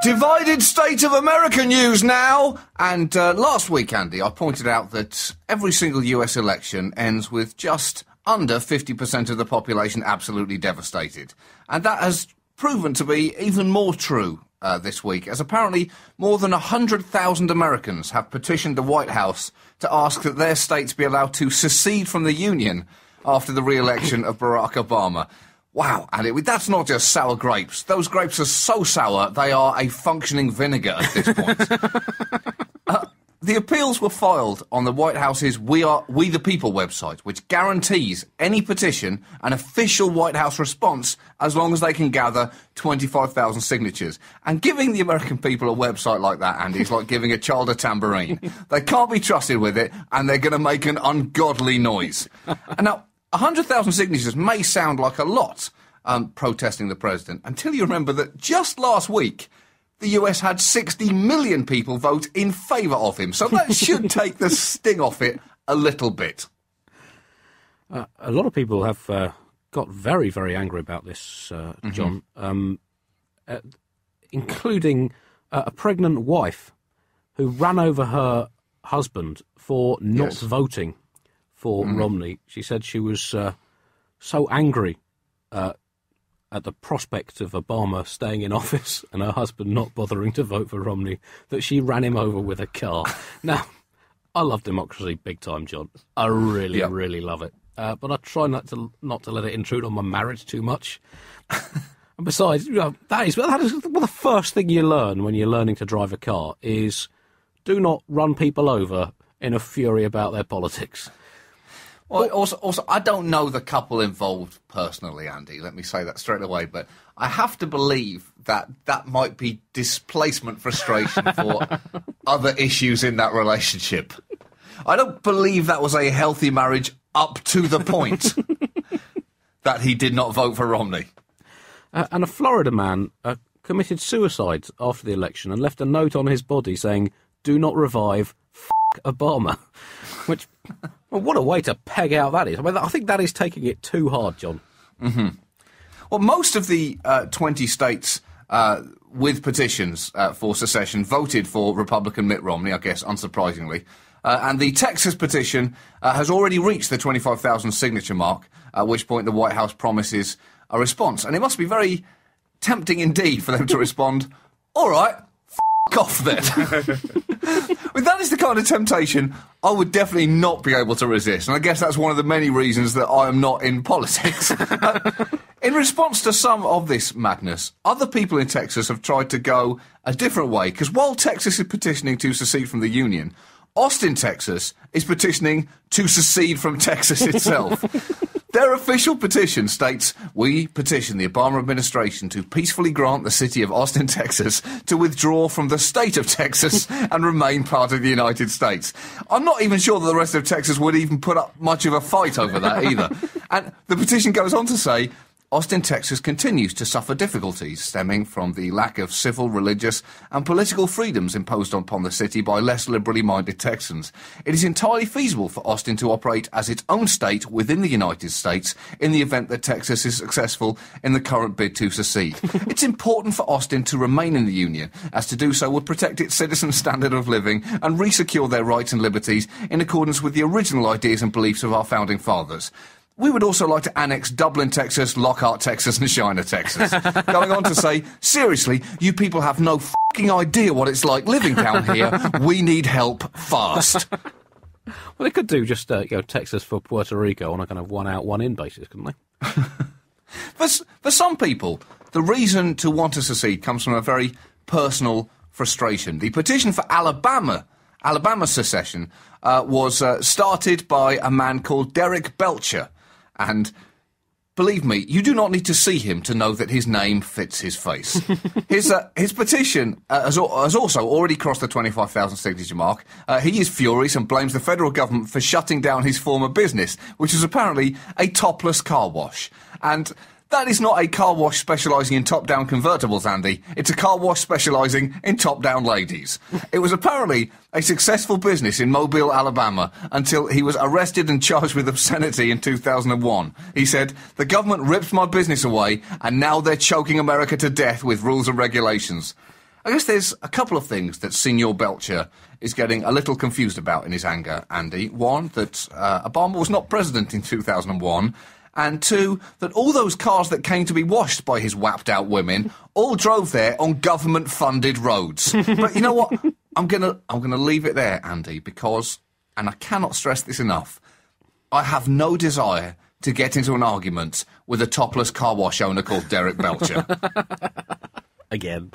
Divided state of America news now. And last week, Andy, I pointed out that every single US election ends with just under 50% of the population absolutely devastated. And that has proven to be even more true this week, as apparently more than 100,000 Americans have petitioned the White House to ask that their states be allowed to secede from the Union after the re-election of Barack Obama. Wow, and that's not just sour grapes. Those grapes are so sour, they are a functioning vinegar at this point. The appeals were filed on the White House's We the People website, which guarantees any petition an official White House response as long as they can gather 25,000 signatures. And giving the American people a website like that, Andy, is like giving a child a tambourine. They can't be trusted with it, and they're going to make an ungodly noise. And now, 100,000 signatures may sound like a lot protesting the president, until you remember that just last week, the US had 60 million people vote in favour of him. So that should take the sting off it a little bit. A lot of people have got very, very angry about this, John, including a pregnant wife who ran over her husband for not voting for Romney. She said she was so angry at the prospect of Obama staying in office and her husband not bothering to vote for Romney that she ran him over with a car. Now, I love democracy big time, John. I really, really love it. But I try not to let it intrude on my marriage too much. And besides, that is the first thing you learn when you're learning to drive a car is do not run people over in a fury about their politics. Well, also, I don't know the couple involved personally, Andy. Let me say that straight away. But I have to believe that might be displacement frustration for other issues in that relationship. I don't believe that was a healthy marriage up to the point that he did not vote for Romney. And a Florida man committed suicide after the election and left a note on his body saying, "Do not revive Obama," which... Well, what a way to peg out that is. I mean, I think that is taking it too hard, John. Mm-hmm. Well, most of the 20 states with petitions for secession voted for Republican Mitt Romney, I guess, unsurprisingly. And the Texas petition has already reached the 25,000 signature mark, at which point the White House promises a response. And it must be very tempting indeed for them to respond, "All right, off then." I mean, that is the kind of temptation I would definitely not be able to resist. And I guess that's one of the many reasons that I am not in politics. In response to some of this madness, other people in Texas have tried to go a different way. Because while Texas is petitioning to secede from the Union, Austin, Texas is petitioning to secede from Texas itself. Their official petition states, "We petition the Obama administration to peacefully grant the city of Austin, Texas, to withdraw from the state of Texas and remain part of the United States." I'm not even sure that the rest of Texas would even put up much of a fight over that either. And the petition goes on to say, "Austin, Texas continues to suffer difficulties stemming from the lack of civil, religious and political freedoms imposed upon the city by less liberally minded Texans. It is entirely feasible for Austin to operate as its own state within the United States in the event that Texas is successful in the current bid to secede. It's important for Austin to remain in the Union, as to do so would protect its citizens' standard of living and re-secure their rights and liberties in accordance with the original ideas and beliefs of our founding fathers. We would also like to annex Dublin, Texas, Lockhart, Texas, and Shiner, Texas." Going on to say, "Seriously, you people have no fucking idea what it's like living down here. We need help fast." Well, they could do just Texas for Puerto Rico on a kind of one out, one in basis, couldn't they? For some people, the reason to want to secede comes from a very personal frustration. The petition for Alabama secession was started by a man called Derek Belcher. And believe me, you do not need to see him to know that his name fits his face. His petition has also already crossed the 25,000 signature mark. He is furious and blames the federal government for shutting down his former business, which is apparently a topless car wash. And that is not a car wash specialising in top-down convertibles, Andy. It's a car wash specialising in top-down ladies. It was apparently a successful business in Mobile, Alabama, until he was arrested and charged with obscenity in 2001. He said, "The government ripped my business away, and now they're choking America to death with rules and regulations." I guess there's a couple of things that Signor Belcher is getting a little confused about in his anger, Andy. One, that Obama was not president in 2001. And two, that all those cars that came to be washed by his whapped-out women all drove there on government-funded roads. But you know what? I'm gonna leave it there, Andy, because, and I cannot stress this enough, I have no desire to get into an argument with a topless car wash owner called Derek Belcher. Again.